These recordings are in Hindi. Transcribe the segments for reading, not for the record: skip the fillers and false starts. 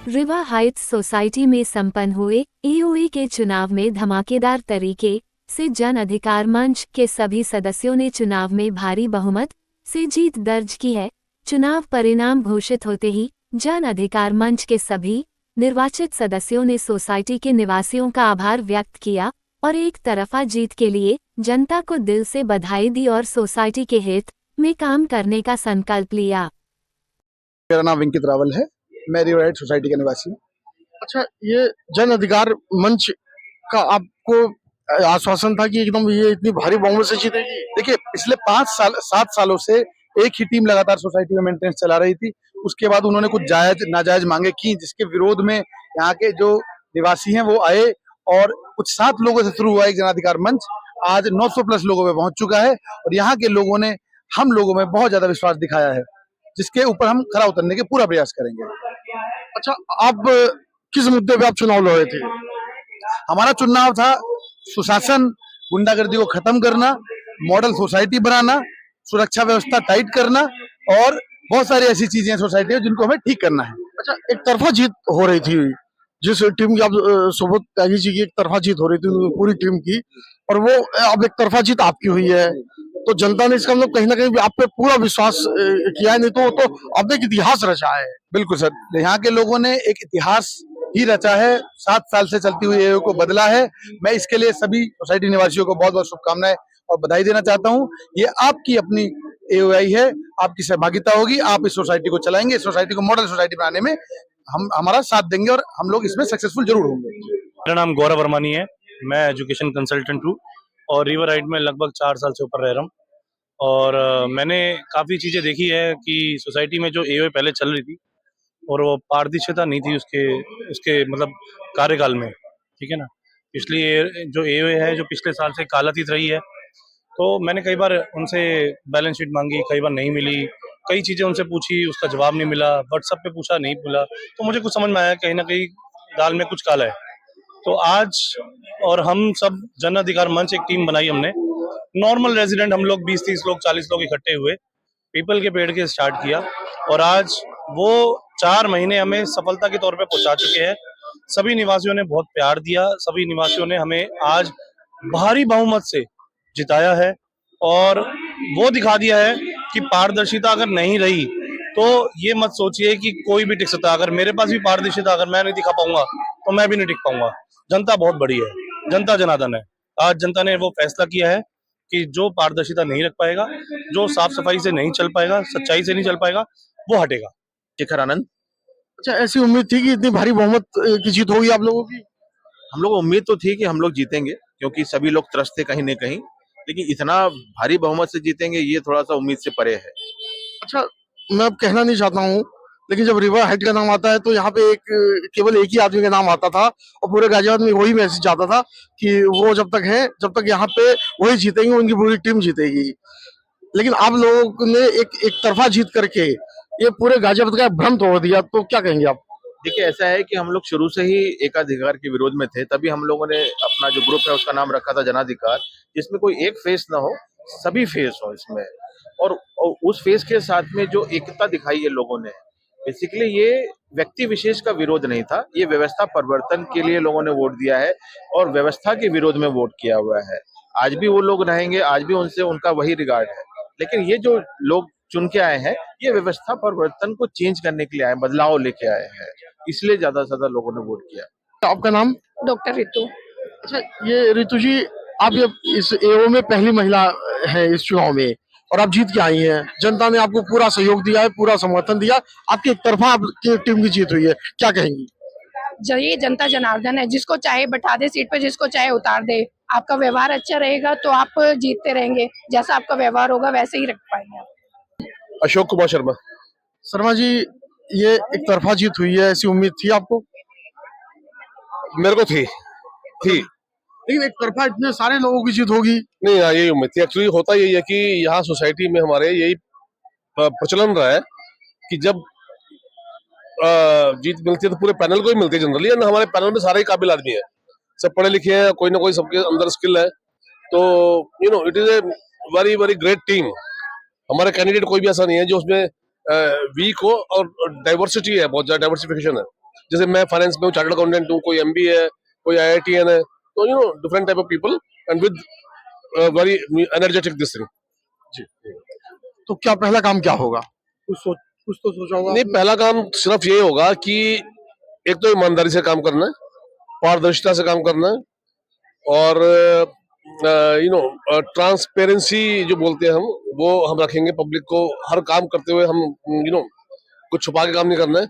रिवा हाइट्स सोसाइटी में संपन्न हुए ईओए के चुनाव में धमाकेदार तरीके से जन अधिकार मंच के सभी सदस्यों ने चुनाव में भारी बहुमत से जीत दर्ज की है। चुनाव परिणाम घोषित होते ही जन अधिकार मंच के सभी निर्वाचित सदस्यों ने सोसाइटी के निवासियों का आभार व्यक्त किया और एक तरफा जीत के लिए जनता को दिल से बधाई दी और सोसाइटी के हित में काम करने का संकल्प लिया। मेरा नाम विंकित रावल है, मैं रिवा हाइट्स सोसाइटी का निवासी हूँ। अच्छा, ये जन अधिकार मंच का आपको आश्वासन था कि एकदम ये इतनी भारी बहुमत से जीतेगी? देखिए, पिछले 7 सालों से एक ही टीम लगातार सोसाइटी में मेंटेनेंस चला रही थी। उसके बाद उन्होंने कुछ जायज नाजायज मांगे की, जिसके विरोध में यहाँ के जो निवासी हैं वो आए और कुछ 7 लोगों से शुरू हुआ एक जन अधिकार मंच आज 900 प्लस लोगों में पहुंच चुका है और यहाँ के लोगों ने हम लोगों में बहुत ज्यादा विश्वास दिखाया है, जिसके ऊपर हम खरा उतरने के पूरा प्रयास करेंगे। अच्छा, आप किस मुद्दे पे आप चुनाव लड़ रहे थे? हमारा चुनाव था सुशासन, गुंडागर्दी को खत्म करना, मॉडल सोसाइटी बनाना, सुरक्षा व्यवस्था टाइट करना और बहुत सारी ऐसी चीजें सोसाइटी में जिनको हमें ठीक करना है। अच्छा, एक तरफा जीत हो रही थी, जिस टीम की आप सोबत त्यागी जी की एक तरफा जीत हो रही थी पूरी टीम की, और वो अब एक तरफा जीत आपकी हुई है, तो जनता ने इसका मतलब कहीं ना कहीं आप पे पूरा विश्वास किया है, नहीं तो अब एक इतिहास रचा है। बिल्कुल सर, यहाँ के लोगों ने एक इतिहास ही रचा है, 7 साल से चलती हुई एओ को बदला है। मैं इसके लिए सभी सोसाइटी निवासियों को बहुत बहुत शुभकामनाएं और बधाई देना चाहता हूँ। ये आपकी अपनी एओआई है, आपकी सहभागिता होगी, आप इस सोसाइटी को चलाएंगे, इस सोसाइटी को मॉडल सोसाइटी बनाने में हम हमारा साथ देंगे और हम लोग इसमें सक्सेसफुल जरूर होंगे। मेरा नाम गौरव वर्मानी है, मैं एजुकेशन कंसल्टेंट हूँ और रिवर राइड में लगभग 4 साल से ऊपर रह रहा हूँ और मैंने काफ़ी चीज़ें देखी है कि सोसाइटी में जो एओए पहले चल रही थी और वो पारदर्शिता नहीं थी उसके मतलब कार्यकाल में, ठीक है ना। इसलिए जो एओए है जो पिछले साल से कालातीत रही है, तो मैंने कई बार उनसे बैलेंस शीट मांगी, कई बार नहीं मिली, कई चीज़ें उनसे पूछी, उसका जवाब नहीं मिला, व्हाट्सएप पे पूछा नहीं मिला, तो मुझे कुछ समझ में आया कहीं ना कहीं दाल में कुछ काला है। तो आज और हम सब जन अधिकार मंच एक टीम बनाई हमने, नॉर्मल रेजिडेंट हम लोग 20-30 लोग 40 लोग इकट्ठे हुए, पीपल के पेड़ के स्टार्ट किया और आज वो 4 महीने हमें सफलता के तौर पे पहुंचा चुके हैं। सभी निवासियों ने बहुत प्यार दिया, सभी निवासियों ने हमें आज भारी बहुमत से जिताया है और वो दिखा दिया है कि पारदर्शिता अगर नहीं रही तो ये मत सोचिए कि कोई भी टिक सकता। अगर मेरे पास भी पारदर्शिता अगर मैं नहीं दिखा पाऊंगा तो मैं भी नहीं टिक पाऊंगा। जनता बहुत बड़ी है, जनता जनार्दन है। आज जनता ने वो फैसला किया है कि जो पारदर्शिता नहीं रख पाएगा, जो साफ सफाई से नहीं चल पाएगा, सच्चाई से नहीं चल पाएगा, वो हटेगा। शेखर आनंद। अच्छा, ऐसी उम्मीद थी कि इतनी भारी बहुमत की जीत होगी आप लोगों की? हम लोग उम्मीद तो थी कि हम लोग जीतेंगे, क्योंकि सभी लोग त्रस्त थे कहीं न कहीं, लेकिन इतना भारी बहुमत से जीतेंगे ये थोड़ा-सा उम्मीद से परे है। अच्छा, मैं अब कहना नहीं चाहता हूँ, लेकिन जब रिवर हाइट का नाम आता है तो यहाँ पे केवल एक ही आदमी का नाम आता था और पूरे गाजियाबाद में वही मैसेज आता था कि वो जब तक है, जब तक यहाँ पे वही जीतेंगे, उनकी पूरी टीम जीतेगी। लेकिन आप लोगों ने एक तरफा जीत करके ये पूरे गाजियाबाद का भ्रम तोड़ दिया, तो क्या कहेंगे आप? देखिए, ऐसा है कि हम लोग शुरू से ही एकाधिकार के विरोध में थे, तभी हम लोगों ने अपना जो ग्रुप है उसका नाम रखा था जनाधिकार, जिसमें कोई एक फेस ना हो, सभी फेस हो इसमें। और उस फेस के साथ में जो एकता दिखाई है लोगों ने, बेसिकली ये व्यक्ति विशेष का विरोध नहीं था, ये व्यवस्था परिवर्तन के लिए लोगों ने वोट दिया है और व्यवस्था के विरोध में वोट किया हुआ है। आज भी वो लोग रहेंगे, आज भी उनसे उनका वही रिगार्ड है, लेकिन ये जो लोग चुन के आए हैं, ये व्यवस्था परिवर्तन को चेंज करने के लिए आए, बदलाव लेके आए हैं, इसलिए ज्यादा से ज्यादा लोगों ने वोट किया। आपका नाम? डॉक्टर रितु। अच्छा, ये रितु जी, आप ये इस एओ में पहली महिला है इस चुनाव में और आप जीत के आई हैं। जनता ने आपको पूरा सहयोग दिया है, पूरा समर्थन दिया, आपकी एक तरफा आपकी टीम की जीत हुई है, क्या कहेंगी? ये जनता जनार्दन है, जिसको चाहे बैठा दे सीट पे, जिसको चाहे उतार दे। आपका व्यवहार अच्छा रहेगा तो आप जीतते रहेंगे, जैसा आपका व्यवहार होगा वैसे ही रख पाएंगे आप। अशोक कुमार शर्मा। शर्मा जी, ये एक तरफा जीत हुई है, ऐसी उम्मीद थी आपको? मेरे को थी लेकिन एक तरफा इतने सारे लोगों की जीत होगी? नहीं, यही उम्मीद थी। एक्चुअली होता यही है कि यहाँ सोसाइटी में हमारे यही प्रचलन रहा है कि जब जीत मिलती है तो पूरे पैनल को ही मिलती है जनरली, और हमारे पैनल में सारे ही काबिल आदमी है, सब पढ़े लिखे हैं, कोई ना कोई सबके अंदर स्किल है, तो it is a very very great team. हमारे कैंडिडेट कोई भी ऐसा नहीं है जो उसमें वीक हो, और डाइवर्सिटी है, बहुत ज्यादा डाइवर्सिफिकेशन है, जैसे मैं फाइनेंस में हूँ, चार्टर्ड अकाउंटेंट हूँ, कोई एमबीए है, कोई आईआईटीएन है, तो different type of people and with very energetic this thing. जी। तो क्या पहला काम क्या होगा? कुछ तो सोचा होगा नहीं, आपने? पहला काम सिर्फ ये होगा कि एक तो ईमानदारी से काम करना है, पारदर्शिता से काम करना है, और ट्रांसपेरेंसी जो बोलते हैं वो हम रखेंगे। पब्लिक को हर काम करते हुए हम कुछ छुपा के काम नहीं करना है।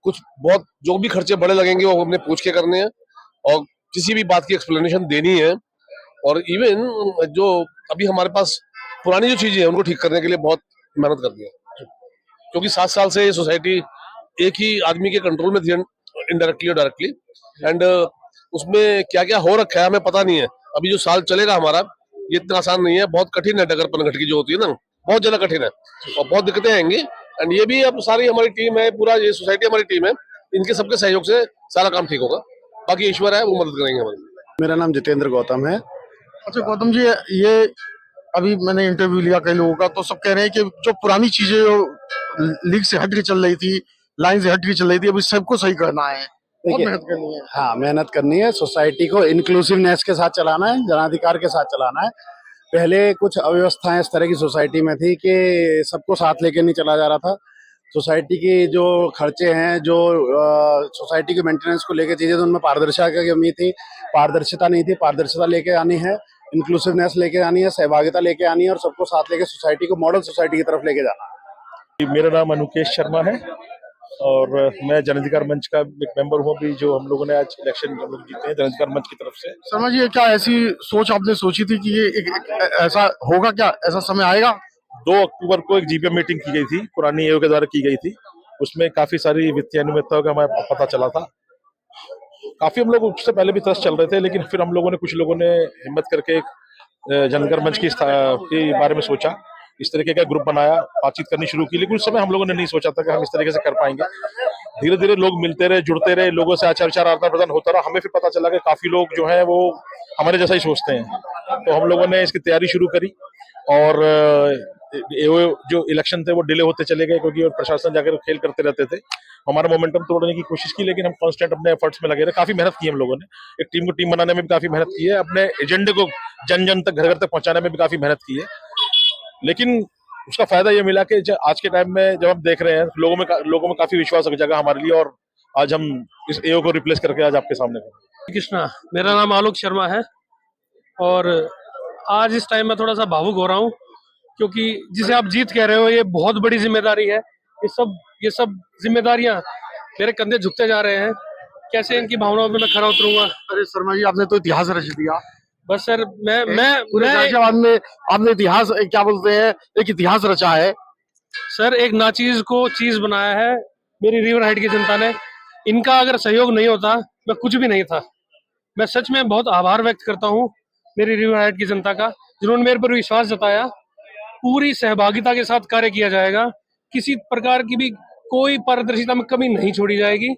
कुछ बहुत जो भी खर्चे बड़े लगेंगे वो हमने पूछ के करने हैं, और किसी भी बात की एक्सप्लेनेशन देनी है। और इवन जो अभी हमारे पास पुरानी जो चीजें हैं उनको ठीक करने के लिए बहुत मेहनत करनी है, क्योंकि 7 साल से ये सोसाइटी एक ही आदमी के कंट्रोल में थी, इनडायरेक्टली और डायरेक्टली, एंड उसमें क्या क्या हो रखा है हमें पता नहीं है। अभी जो साल चलेगा हमारा, ये इतना आसान नहीं है, बहुत कठिन है। डगर पनघट की जो होती है ना, बहुत ज्यादा कठिन है और बहुत दिक्कतें आएंगी। एंड ये भी अब सारी हमारी टीम है, पूरा ये सोसाइटी हमारी टीम है, इनके सबके सहयोग से सारा काम ठीक होगा। बाकी ईश्वर है, वो मदद करेंगे हमारी। मेरा नाम जितेंद्र गौतम है। अच्छा गौतम जी, ये अभी मैंने इंटरव्यू लिया कई लोगों का, तो सब कह रहे हैं कि जो पुरानी चीजें जो लीग से हट के चल रही थी, लाइन से हट के चल रही थी, अभी सबको सही करना है, बहुत मेहनत करनी है। हाँ, मेहनत करनी है। सोसाइटी को इंक्लूसिवनेस के साथ चलाना है, जनाधिकार के साथ चलाना है। पहले कुछ अव्यवस्थाएं इस तरह की सोसाइटी में थी कि सबको साथ लेके नहीं चला जा रहा था। सोसाइटी की जो खर्चे हैं, जो सोसाइटी के मेंटेनेंस को लेके चीजें, तो उनमें पारदर्शिता की कमी थी, पारदर्शिता नहीं थी। पारदर्शिता लेके आनी है, इंक्लूसिवनेस लेके आनी है, सहभागिता लेके आनी है, और सबको साथ लेके सोसाइटी को मॉडल सोसाइटी की तरफ लेके जाना है। मेरा नाम अनुकेश शर्मा है और मैं जन अधिकार मंच का एक मेंबर हूँ। अभी जो हम लोगों ने आज इलेक्शन हम लोग जीते हैं जन अधिकार मंच की तरफ से। शर्मा जी, क्या ऐसी सोच आपने सोची थी कि ये ऐसा होगा? क्या ऐसा समय आएगा? 2 अक्टूबर को एक जीपीएम मीटिंग की गई थी, पुरानी एओ के द्वारा की गई थी। उसमें काफी सारी वित्तीय अनियमितताओं का हमें पता चला था। काफी हम लोग उससे पहले भी त्रस्त चल रहे थे, लेकिन फिर हम लोगों ने, कुछ लोगों ने हिम्मत करके एक जन अधिकार मंच के बारे में सोचा, इस तरीके का ग्रुप बनाया, बातचीत करनी शुरू की। लेकिन उस समय हम लोगों ने नहीं सोचा था कि हम इस तरीके से कर पाएंगे। धीरे धीरे लोग मिलते रहे, जुड़ते रहे, लोगों से आचार विचार आदान प्रदान होता रहा। हमें फिर पता चला कि काफी लोग जो है वो हमारे जैसा ही सोचते हैं। तो हम लोगों ने इसकी तैयारी शुरू करी, और जो इलेक्शन थे वो डिले होते चले गए, क्योंकि प्रशासन जाकर खेल करते रहते थे। हमारा मोमेंटम तोड़ने की कोशिश की, लेकिन हम कांस्टेंट अपने एफर्ट्स में लगे रहे। काफी मेहनत की हम लोगों ने, एक टीम को टीम बनाने में भी काफी मेहनत की है, अपने एजेंडे को जन जन तक, घर घर तक पहुंचाने में भी काफी मेहनत की है। लेकिन उसका फायदा ये मिला कि आज के टाइम में जब हम देख रहे हैं, लोगों में काफी विश्वास जगा हमारे लिए, और आज हम इस एओ को रिप्लेस करके आज आपके सामने हैं। कृष्णा, मेरा नाम आलोक शर्मा है, और आज इस टाइम में थोड़ा सा भावुक हो रहा हूँ, क्योंकि जिसे आप जीत कह रहे हो, ये बहुत बड़ी जिम्मेदारी है। ये सब जिम्मेदारियां मेरे कंधे झुकते जा रहे हैं। कैसे इनकी भावनाओं में मैं खरा उतरूंगा? अरे शर्मा जी, आपने तो इतिहास रच दिया। बस सर, पूरे गाजियाबाद में आपने इतिहास, क्या बोलते हैं, एक इतिहास रचा है। सर, एक नाचीज को चीज बनाया है मेरी रिवर हाइट की जनता ने। इनका अगर सहयोग नहीं होता, मैं कुछ भी नहीं था। मैं सच में बहुत आभार व्यक्त करता हूँ मेरी रिवर हाइट की जनता का, जिन्होंने मेरे पर विश्वास जताया। पूरी सहभागिता के साथ कार्य किया जाएगा, किसी प्रकार की भी कोई पारदर्शिता में कमी नहीं छोड़ी जाएगी,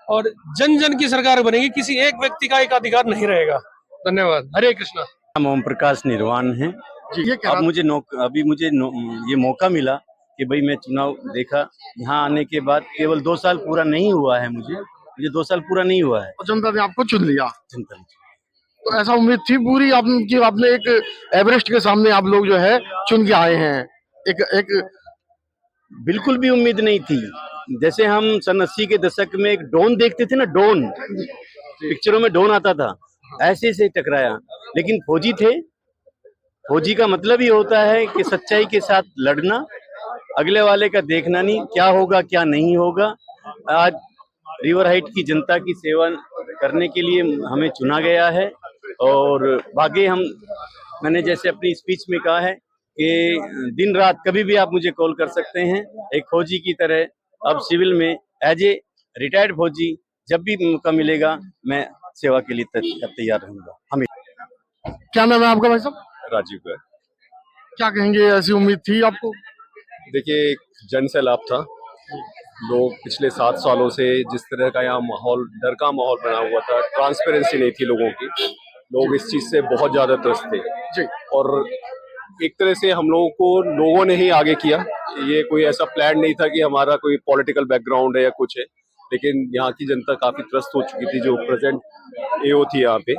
और जन जन की सरकार बनेगी, किसी एक व्यक्ति का एकाधिकार नहीं रहेगा। धन्यवाद। हरे कृष्णा। नाम ओम प्रकाश निर्वाण है जी, ये अब मुझे ये मौका मिला कि भाई मैं चुनाव देखा। यहाँ आने के बाद केवल 2 साल पूरा नहीं हुआ है, मुझे 2 साल पूरा नहीं हुआ है। जनता ने आपको चुन लिया, जनता ने। तो ऐसा उम्मीद थी पूरी आपने एक एवरेस्ट के सामने आप लोग जो है चुन के आए हैं। एक बिल्कुल भी उम्मीद नहीं थी। जैसे हम सन 80 के दशक में एक डॉन देखते थे ना, डॉन पिक्चरों में डॉन आता था, ऐसे से टकराया। लेकिन फौजी थे। फौजी का मतलब ही होता है कि सच्चाई के साथ लड़ना, अगले वाले का देखना नहीं, क्या होगा क्या नहीं होगा। आज रिवर हाइट की जनता की सेवा करने के लिए हमें चुना गया है, और मैंने जैसे अपनी स्पीच में कहा है कि दिन रात कभी भी आप मुझे कॉल कर सकते हैं, एक फौजी की तरह। अब सिविल में एज ए रिटायर्ड फौजी, जब भी मौका मिलेगा मैं सेवा के लिए तैयार रहूंगा। हमें क्या नाम है आपका भाई साहब? राजीव गर्ग। क्या कहेंगे, ऐसी उम्मीद थी आपको? देखिए, एक जन से लाभ था। लोग पिछले 7 सालों से जिस तरह का यहाँ माहौल, डर का माहौल बना हुआ था, ट्रांसपेरेंसी नहीं थी लोगों की, लोग इस चीज से बहुत ज्यादा त्रस्त थे जी। और एक तरह से हम लोगों ने ही आगे किया। ये कोई ऐसा प्लान नहीं था कि हमारा कोई पॉलिटिकल बैकग्राउंड है या कुछ है, लेकिन यहाँ की जनता काफ़ी त्रस्त हो चुकी थी जो प्रेजेंट एओ थी यहाँ पे।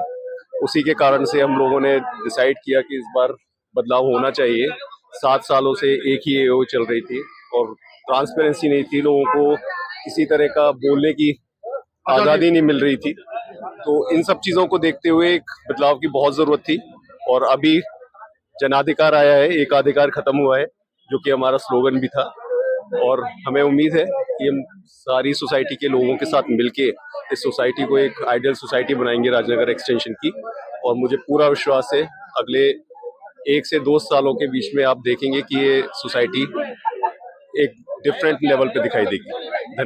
उसी के कारण से हम लोगों ने डिसाइड किया कि इस बार बदलाव होना चाहिए। 7 सालों से एक ही एओ चल रही थी और ट्रांसपेरेंसी नहीं थी, लोगों को किसी तरह का बोलने की आज़ादी नहीं मिल रही थी। तो इन सब चीज़ों को देखते हुए एक बदलाव की बहुत ज़रूरत थी और अभी जनाधिकार आया है, एकाधिकार खत्म हुआ है, जो कि हमारा स्लोगन भी था। और हमें उम्मीद है कि हम सारी सोसाइटी के लोगों के साथ मिलके इस सोसाइटी को एक आइडियल सोसाइटी बनाएंगे राजनगर एक्सटेंशन की। और मुझे पूरा विश्वास है अगले 1 से 2 सालों के बीच में आप देखेंगे कि ये सोसाइटी एक डिफरेंट लेवल पे दिखाई देगी।